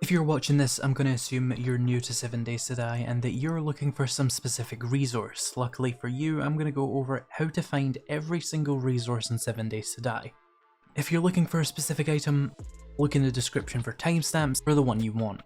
If you're watching this, I'm going to assume you're new to 7 Days to Die and that you're looking for some specific resource. Luckily for you, I'm going to go over how to find every single resource in 7 Days to Die. If you're looking for a specific item, look in the description for timestamps for the one you want.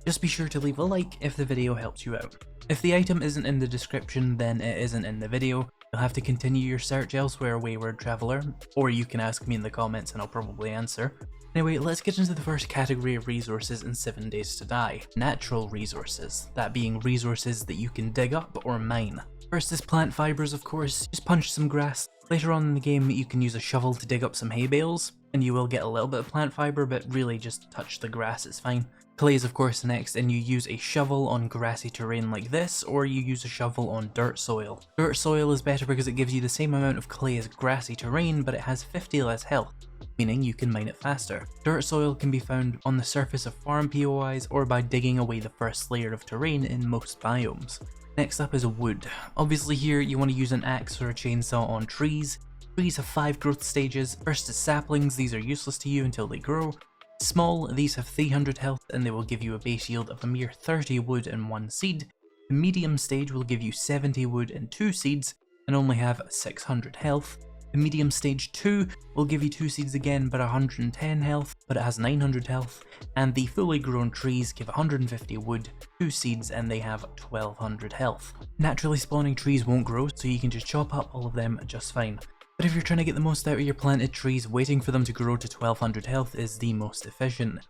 Just be sure to leave a like if the video helps you out. If the item isn't in the description, then it isn't in the video. You'll have to continue your search elsewhere, wayward traveler, or you can ask me in the comments and I'll probably answer. Anyway, let's get into the first category of resources in 7 Days to Die. Natural resources, that being resources that you can dig up or mine. First is plant fibers, of course. Just punch some grass. Later on in the game, you can use a shovel to dig up some hay bales, and you will get a little bit of plant fiber, but really just touch the grass, it's fine. Clay is of course next, and you use a shovel on grassy terrain like this, or you use a shovel on dirt soil. Dirt soil is better because it gives you the same amount of clay as grassy terrain, but it has 50 less health, meaning you can mine it faster. Dirt soil can be found on the surface of farm POIs or by digging away the first layer of terrain in most biomes. Next up is wood. Obviously here you want to use an axe or a chainsaw on trees. Trees have 5 growth stages. First is saplings, these are useless to you until they grow. Small, these have 300 health and they will give you a base yield of a mere 30 wood and 1 seed. The medium stage will give you 70 wood and 2 seeds and only have 600 health. The medium stage 2 will give you 2 seeds again but 110 health, but it has 900 health, and the fully grown trees give 150 wood, 2 seeds, and they have 1200 health. Naturally spawning trees won't grow, so you can just chop up all of them just fine. But if you're trying to get the most out of your planted trees, waiting for them to grow to 1200 health is the most efficient.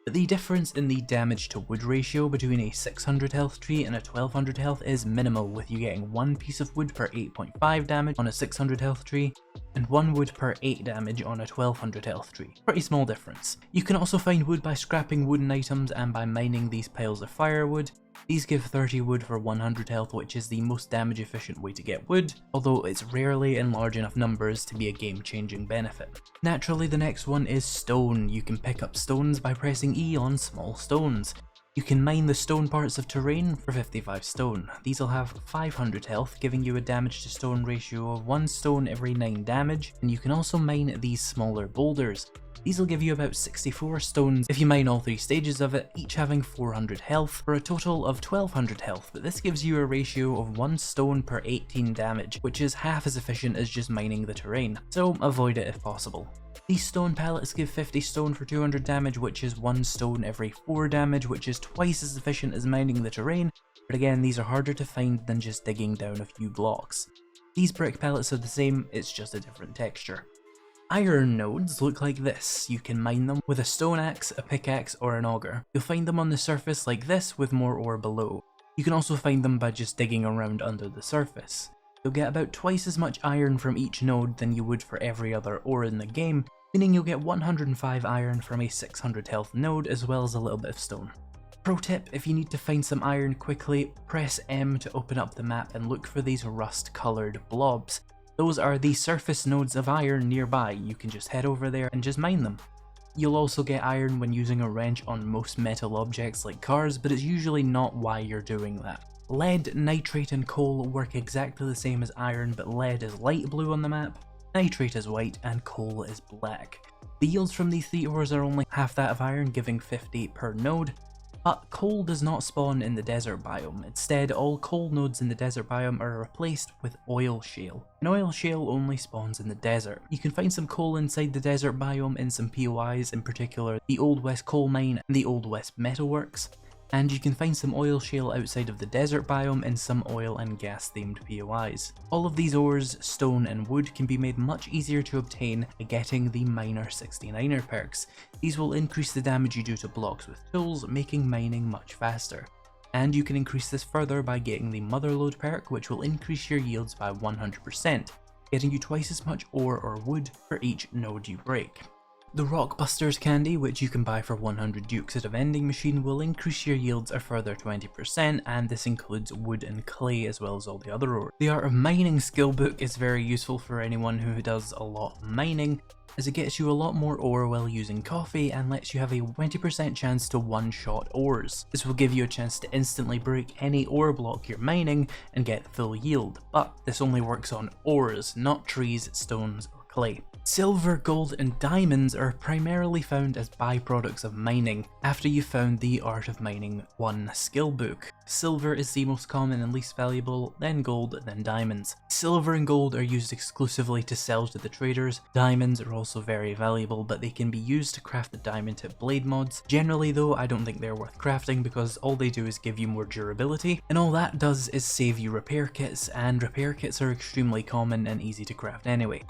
But the difference in the damage to wood ratio between a 600 health tree and a 1200 health is minimal, with you getting 1 piece of wood per 8.5 damage on a 600 health tree, and 1 wood per 8 damage on a 1200 health tree. Pretty small difference. You can also find wood by scrapping wooden items and by mining these piles of firewood. These give 30 wood for 100 health, which is the most damage efficient way to get wood, although it's rarely in large enough numbers to be a game-changing benefit. Naturally, the next one is stone. You can pick up stones by pressing E on small stones. You can mine the stone parts of terrain for 55 stone. These will have 500 health, giving you a damage to stone ratio of 1 stone every 9 damage, and you can also mine these smaller boulders. These will give you about 64 stones if you mine all 3 stages of it, each having 400 health, for a total of 1200 health, but this gives you a ratio of 1 stone per 18 damage, which is half as efficient as just mining the terrain, so avoid it if possible. These stone pallets give 50 stone for 200 damage, which is 1 stone every 4 damage, which is twice as efficient as mining the terrain, but again these are harder to find than just digging down a few blocks. These brick pallets are the same, it's just a different texture. Iron nodes look like this. You can mine them with a stone axe, a pickaxe, or an auger. You'll find them on the surface like this with more ore below. You can also find them by just digging around under the surface. You'll get about twice as much iron from each node than you would for every other ore in the game, meaning you'll get 105 iron from a 600 health node as well as a little bit of stone. Pro tip, if you need to find some iron quickly, press M to open up the map and look for these rust coloured blobs. Those are the surface nodes of iron nearby. You can just head over there and just mine them. You'll also get iron when using a wrench on most metal objects like cars, but it's usually not why you're doing that. Lead, nitrate and coal work exactly the same as iron, but lead is light blue on the map, nitrate is white, and coal is black. The yields from these 3 ores are only half that of iron, giving 50 per node. But coal does not spawn in the desert biome. Instead, all coal nodes in the desert biome are replaced with oil shale. And oil shale only spawns in the desert. You can find some coal inside the desert biome in some POIs, in particular the Old West Coal Mine and the Old West Metalworks. And you can find some oil shale outside of the desert biome in some oil and gas themed POIs. All of these ores, stone and wood can be made much easier to obtain by getting the Miner 69er perks. These will increase the damage you do to blocks with tools, making mining much faster. And you can increase this further by getting the Motherload perk, which will increase your yields by 100%, getting you twice as much ore or wood for each node you break. The Rockbusters candy, which you can buy for 100 dukes at a vending machine, will increase your yields a further 20%, and this includes wood and clay as well as all the other ore. The Art of Mining skill book is very useful for anyone who does a lot of mining, as it gets you a lot more ore while using coffee and lets you have a 20% chance to one-shot ores. This will give you a chance to instantly break any ore block you're mining and get full yield, but this only works on ores, not trees, stones, or clay. Silver, gold, and diamonds are primarily found as byproducts of mining, after you've found the Art of Mining 1 skill book. Silver is the most common and least valuable, then gold, then diamonds. Silver and gold are used exclusively to sell to the traders. Diamonds are also very valuable, but they can be used to craft the diamond tip blade mods. Generally though, I don't think they're worth crafting because all they do is give you more durability, and all that does is save you repair kits, and repair kits are extremely common and easy to craft anyway.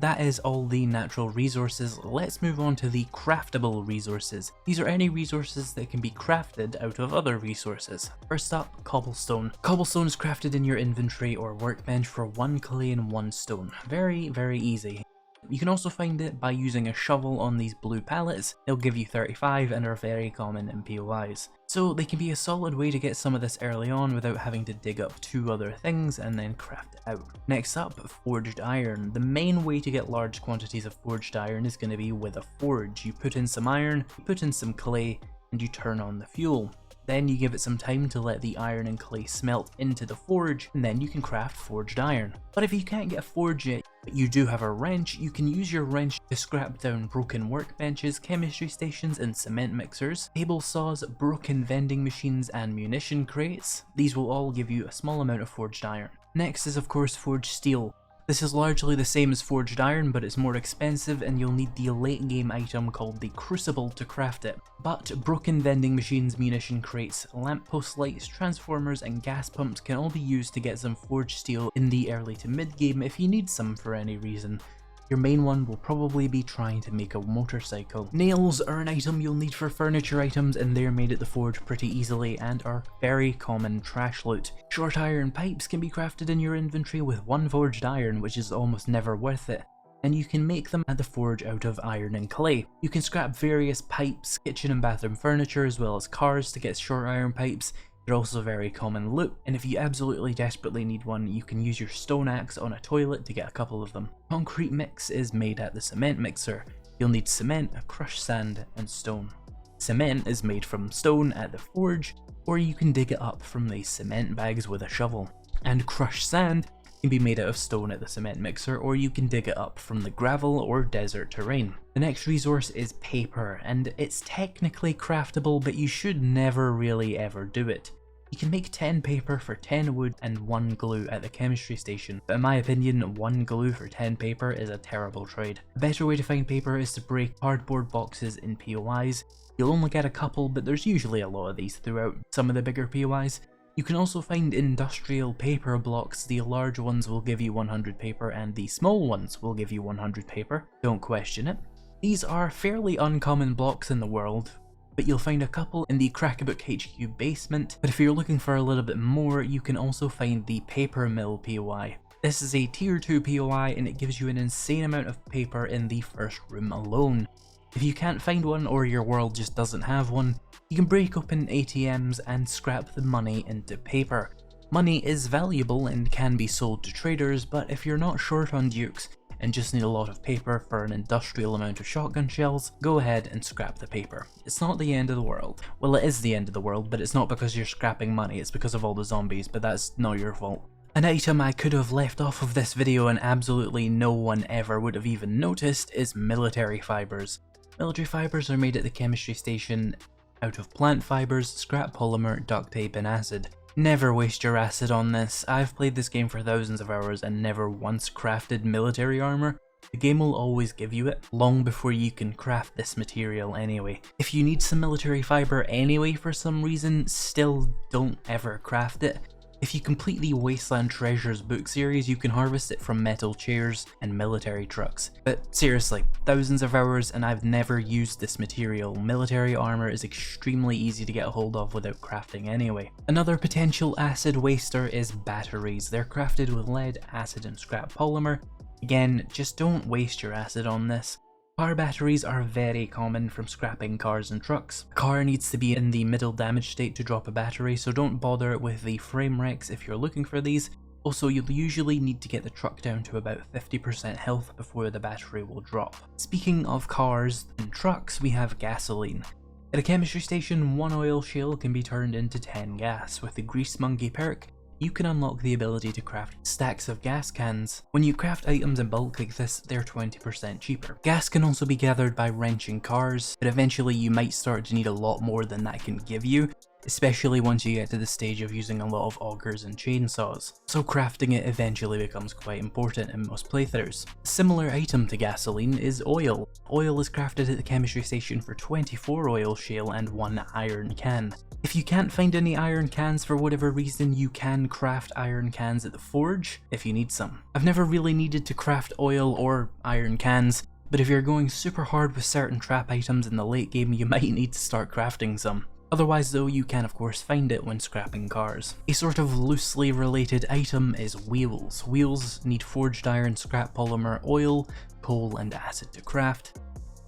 That is all the natural resources. Let's move on to the craftable resources. These are any resources that can be crafted out of other resources. First up, cobblestone. Cobblestone is crafted in your inventory or workbench for 1 clay and 1 stone. Very, very easy. You can also find it by using a shovel on these blue pallets. They'll give you 35 and are very common in POIs. So they can be a solid way to get some of this early on without having to dig up 2 other things and then craft it out. Next up, forged iron. The main way to get large quantities of forged iron is going to be with a forge. You put in some iron, you put in some clay, and you turn on the fuel. Then you give it some time to let the iron and clay smelt into the forge, and then you can craft forged iron. But if you can't get a forge yet, but you do have a wrench, you can use your wrench to scrap down broken workbenches, chemistry stations and cement mixers, table saws, broken vending machines and munition crates. These will all give you a small amount of forged iron. Next is of course forged steel. This is largely the same as forged iron, but it's more expensive and you'll need the late game item called the Crucible to craft it. But broken vending machines, munition crates, lamppost lights, transformers and gas pumps can all be used to get some forged steel in the early to mid game if you need some for any reason. Your main one will probably be trying to make a motorcycle. Nails are an item you'll need for furniture items, and they're made at the forge pretty easily and are very common trash loot. Short iron pipes can be crafted in your inventory with 1 forged iron, which is almost never worth it, and you can make them at the forge out of iron and clay. You can scrap various pipes, kitchen and bathroom furniture, as well as cars to get short iron pipes. They're also very common loot, and if you absolutely desperately need one, you can use your stone axe on a toilet to get a couple of them. Concrete mix is made at the cement mixer. You'll need cement, crushed sand, and stone. Cement is made from stone at the forge, or you can dig it up from these cement bags with a shovel. And crushed sand can be made out of stone at the cement mixer, or you can dig it up from the gravel or desert terrain. The next resource is paper, and it's technically craftable, but you should never really ever do it. You can make 10 paper for 10 wood and 1 glue at the chemistry station, but in my opinion 1 glue for 10 paper is a terrible trade. A better way to find paper is to break cardboard boxes in POIs. You'll only get a couple, but there's usually a lot of these throughout some of the bigger POIs. You can also find industrial paper blocks. The large ones will give you 100 paper and the small ones will give you 100 paper. Don't question it. These are fairly uncommon blocks in the world, but you'll find a couple in the Crackbook HQ basement. But if you're looking for a little bit more, you can also find the paper mill POI. This is a tier 2 POI and it gives you an insane amount of paper in the first room alone. If you can't find one or your world just doesn't have one, you can break open ATMs and scrap the money into paper. Money is valuable and can be sold to traders, but if you're not short on dukes and just need a lot of paper for an industrial amount of shotgun shells, go ahead and scrap the paper. It's not the end of the world. Well, it is the end of the world, but it's not because you're scrapping money, it's because of all the zombies, but that's not your fault. An item I could have left off of this video and absolutely no one ever would have even noticed is military fibers. Military fibers are made at the chemistry station out of plant fibers, scrap polymer, duct tape and acid. Never waste your acid on this. I've played this game for thousands of hours and never once crafted military armor. The game will always give you it, long before you can craft this material anyway. If you need some military fiber anyway for some reason, still don't ever craft it. If you complete the Wasteland Treasures book series, you can harvest it from metal chairs and military trucks. But seriously, thousands of hours and I've never used this material. Military armor is extremely easy to get a hold of without crafting anyway. Another potential acid waster is batteries. They're crafted with lead, acid and scrap polymer. Again, just don't waste your acid on this. Car batteries are very common from scrapping cars and trucks. A car needs to be in the middle damage state to drop a battery, so don't bother with the frame wrecks if you're looking for these. Also, you'll usually need to get the truck down to about 50% health before the battery will drop. Speaking of cars and trucks, we have gasoline. At a chemistry station, 1 oil shale can be turned into 10 gas. With the Grease Monkey perk, you can unlock the ability to craft stacks of gas cans. When you craft items in bulk like this, they're 20% cheaper. Gas can also be gathered by wrenching cars, but eventually you might start to need a lot more than that can give you, especially once you get to the stage of using a lot of augers and chainsaws. So crafting it eventually becomes quite important in most playthroughs. A similar item to gasoline is oil. Oil is crafted at the chemistry station for 24 oil shale and 1 iron can. If you can't find any iron cans for whatever reason, you can craft iron cans at the forge if you need some. I've never really needed to craft oil or iron cans, but if you're going super hard with certain trap items in the late game, you might need to start crafting some. Otherwise though, you can of course find it when scrapping cars. A sort of loosely related item is wheels. Wheels need forged iron, scrap polymer, oil, coal and acid to craft.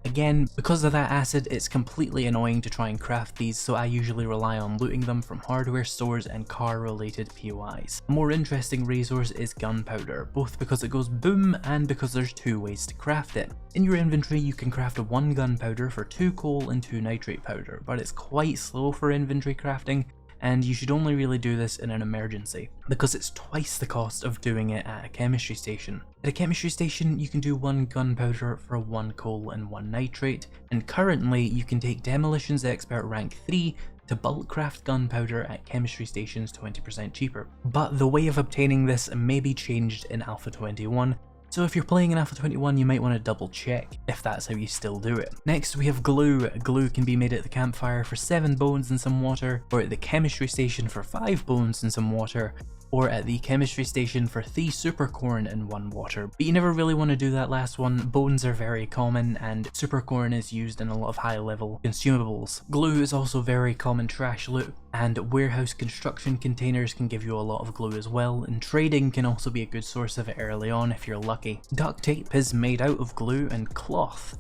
Again, because of that acid, it's completely annoying to try and craft these, so I usually rely on looting them from hardware stores and car-related POIs. A more interesting resource is gunpowder, both because it goes boom and because there's 2 ways to craft it. In your inventory, you can craft 1 gunpowder for 2 coal and 2 nitrate powder, but it's quite slow for inventory crafting, and you should only really do this in an emergency, because it's twice the cost of doing it at a chemistry station. At a chemistry station, you can do 1 gunpowder for 1 coal and 1 nitrate, and currently you can take Demolitions Expert rank 3 to bulk craft gunpowder at chemistry stations 20% cheaper. But the way of obtaining this may be changed in Alpha 21, so if you're playing in Alpha 21, you might want to double check if that's how you still do it. Next we have glue. Glue can be made at the campfire for 7 bones and some water, or at the chemistry station for 5 bones and some water, or at the chemistry station for 3 super corn and 1 water. But you never really want to do that last one. Bones are very common and super corn is used in a lot of high level consumables. Glue is also very common trash loot, and warehouse construction containers can give you a lot of glue as well, and trading can also be a good source of it early on if you're lucky. Duct tape is made out of glue and cloth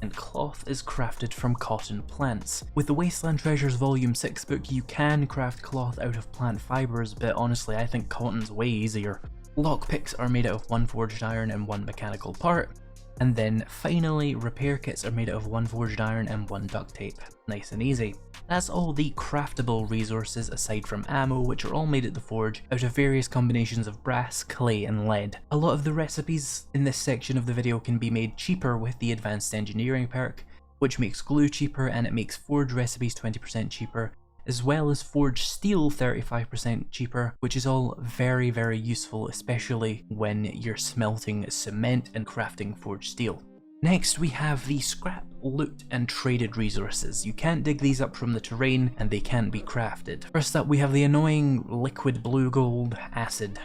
is crafted from cotton plants. With the Wasteland Treasures Volume 6 book, you can craft cloth out of plant fibers, but honestly I think cotton's way easier. Lockpicks are made out of 1 forged iron and 1 mechanical part. And then finally, repair kits are made out of 1 forged iron and 1 duct tape. Nice and easy. That's all the craftable resources aside from ammo, which are all made at the forge out of various combinations of brass, clay and lead. A lot of the recipes in this section of the video can be made cheaper with the advanced engineering perk, which makes glue cheaper and it makes forge recipes 20% cheaper, as well as forged steel 35% cheaper, which is all very useful, especially when you're smelting cement and crafting forged steel. Next we have the scrap, loot and traded resources. You can't dig these up from the terrain and they can't be crafted. First up we have the annoying liquid blue gold acid.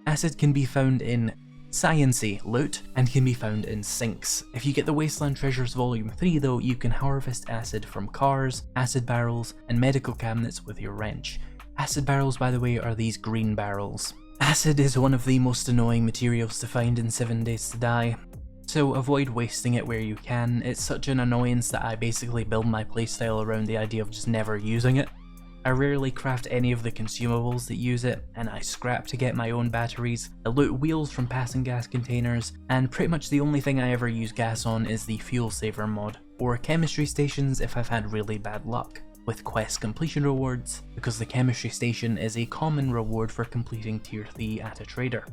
Acid can be found in Sciency loot and can be found in sinks. If you get the Wasteland Treasures Volume 3 though, you can harvest acid from cars, acid barrels and medical cabinets with your wrench. Acid barrels, by the way, are these green barrels. Acid is one of the most annoying materials to find in 7 Days to Die, so avoid wasting it where you can. It's such an annoyance that I basically build my playstyle around the idea of just never using it. I rarely craft any of the consumables that use it, and I scrap to get my own batteries. I loot wheels from passing gas containers, and pretty much the only thing I ever use gas on is the fuel saver mod, or chemistry stations if I've had really bad luck with quest completion rewards, because the chemistry station is a common reward for completing tier 3 at a trader.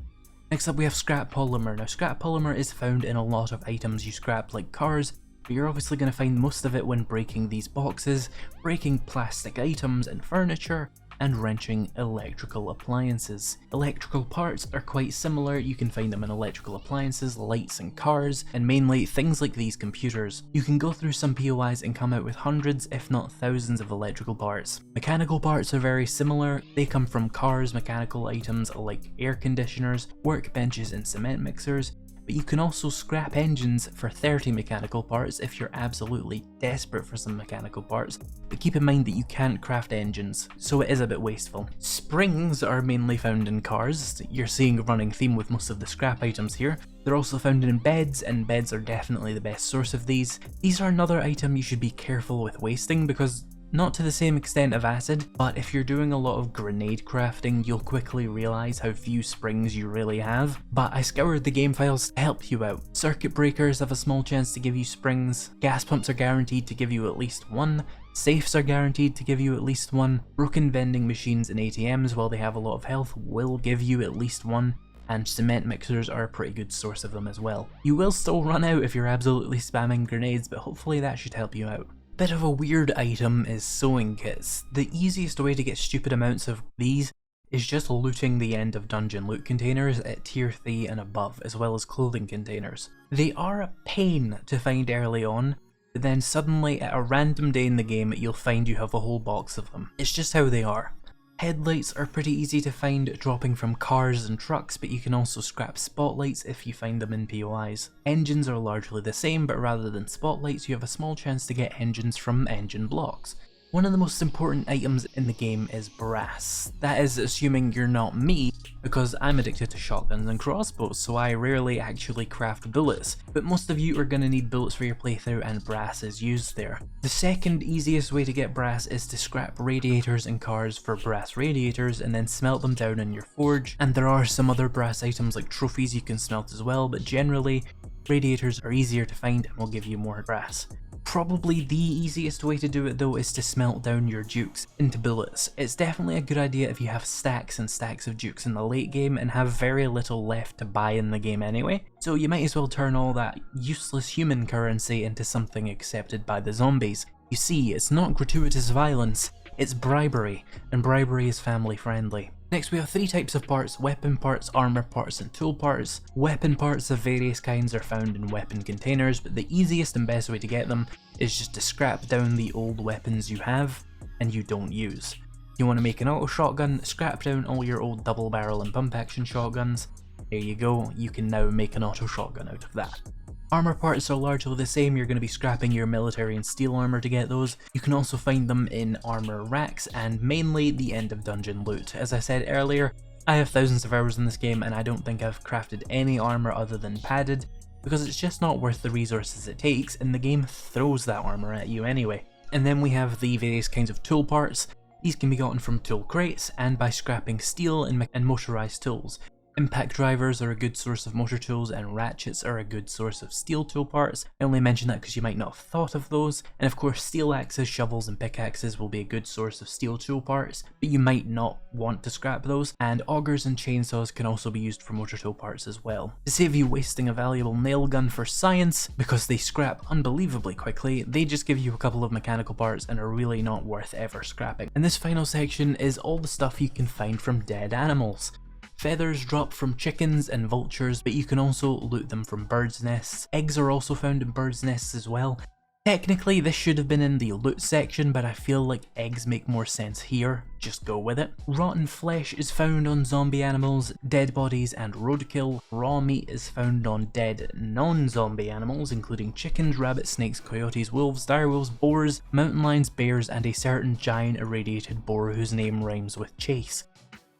Next up we have scrap polymer. Now scrap polymer is found in a lot of items you scrap like cars, but you're obviously going to find most of it when breaking these boxes, breaking plastic items and furniture, and wrenching electrical appliances. Electrical parts are quite similar. You can find them in electrical appliances, lights and cars, and mainly things like these computers. You can go through some POIs and come out with hundreds if not thousands of electrical parts. Mechanical parts are very similar. They come from cars, mechanical items like air conditioners, workbenches and cement mixers, but you can also scrap engines for 30 mechanical parts if you're absolutely desperate for some mechanical parts, but keep in mind that you can't craft engines, so it is a bit wasteful. Springs are mainly found in cars. You're seeing a running theme with most of the scrap items here. They're also found in beds, and beds are definitely the best source of these. These are another item you should be careful with wasting, because not to the same extent of acid, but if you're doing a lot of grenade crafting, you'll quickly realise how few springs you really have. But I scoured the game files to help you out. Circuit breakers have a small chance to give you springs, gas pumps are guaranteed to give you at least one, Safes are guaranteed to give you at least one. Broken vending machines and ATMs, while they have a lot of health, will give you at least one. And cement mixers are a pretty good source of them as well. You will still run out if you're absolutely spamming grenades, but hopefully that should help you out. Bit of a weird item is sewing kits. The easiest way to get stupid amounts of these is just looting the end of dungeon loot containers at tier 3 and above, as well as clothing containers. They are a pain to find early on, but then suddenly at a random day in the game you'll find you have a whole box of them. It's just how they are. Headlights are pretty easy to find dropping from cars and trucks, but you can also scrap spotlights if you find them in POIs. Engines are largely the same, but rather than spotlights you have a small chance to get engines from engine blocks. One of the most important items in the game is brass. That is assuming you're not me, because I'm addicted to shotguns and crossbows, so I rarely actually craft bullets, but most of you are going to need bullets for your playthrough and brass is used there. The second easiest way to get brass is to scrap radiators in cars for brass radiators and then smelt them down in your forge, and there are some other brass items like trophies you can smelt as well, but generally radiators are easier to find and will give you more brass. Probably the easiest way to do it though is to smelt down your dukes into bullets. It's definitely a good idea if you have stacks and stacks of dukes in the late game and have very little left to buy in the game anyway, so you might as well turn all that useless human currency into something accepted by the zombies. You see, it's not gratuitous violence, it's bribery, and bribery is family friendly. Next we have 3 types of parts: weapon parts, armor parts, and tool parts. Weapon parts of various kinds are found in weapon containers, but the easiest and best way to get them is just to scrap down the old weapons you have and you don't use. You want to make an auto shotgun, scrap down all your old double barrel and pump action shotguns. There you go, you can now make an auto shotgun out of that. Armor parts are largely the same, you're going to be scrapping your military and steel armor to get those. You can also find them in armor racks and mainly the end of dungeon loot. As I said earlier, I have thousands of hours in this game and I don't think I've crafted any armor other than padded, because it's just not worth the resources it takes and the game throws that armor at you anyway. And then we have the various kinds of tool parts. These can be gotten from tool crates and by scrapping steel and motorized tools. Impact drivers are a good source of motor tools and ratchets are a good source of steel tool parts. I only mention that because you might not have thought of those. And of course steel axes, shovels and pickaxes will be a good source of steel tool parts, but you might not want to scrap those. And augers and chainsaws can also be used for motor tool parts as well. To save you wasting a valuable nail gun for science, because they scrap unbelievably quickly, they just give you a couple of mechanical parts and are really not worth ever scrapping. And this final section is all the stuff you can find from dead animals. Feathers drop from chickens and vultures, but you can also loot them from birds' nests. Eggs are also found in birds' nests as well. Technically this should have been in the loot section, but I feel like eggs make more sense here, just go with it. Rotten flesh is found on zombie animals, dead bodies and roadkill. Raw meat is found on dead non-zombie animals, including chickens, rabbits, snakes, coyotes, wolves, direwolves, boars, mountain lions, bears, and a certain giant irradiated boar whose name rhymes with Chase.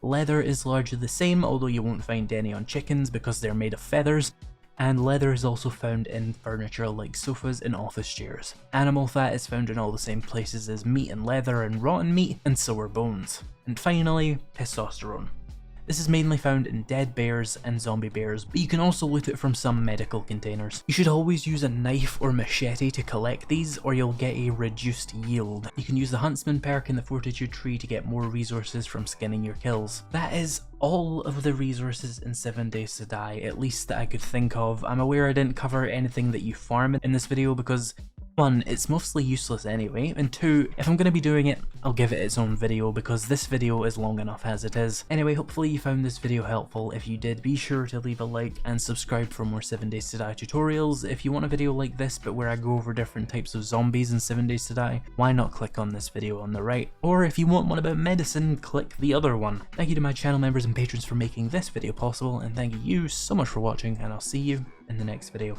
Leather is largely the same, although you won't find any on chickens because they're made of feathers, and leather is also found in furniture like sofas and office chairs. Animal fat is found in all the same places as meat and leather and rotten meat, and so are bones. And finally, testosterone. This is mainly found in dead bears and zombie bears, but you can also loot it from some medical containers. You should always use a knife or machete to collect these, or you'll get a reduced yield. You can use the Huntsman perk in the Fortitude tree to get more resources from skinning your kills. That is all of the resources in 7 Days to Die, at least that I could think of. I'm aware I didn't cover anything that you farm in this video because 1, it's mostly useless anyway, and 2, if I'm going to be doing it, I'll give it its own video because this video is long enough as it is. Anyway, hopefully you found this video helpful. If you did, be sure to leave a like and subscribe for more 7 Days to Die tutorials. If you want a video like this but where I go over different types of zombies in 7 Days to Die, why not click on this video on the right? Or if you want one about medicine, click the other one. Thank you to my channel members and patrons for making this video possible, and thank you so much for watching, and I'll see you in the next video.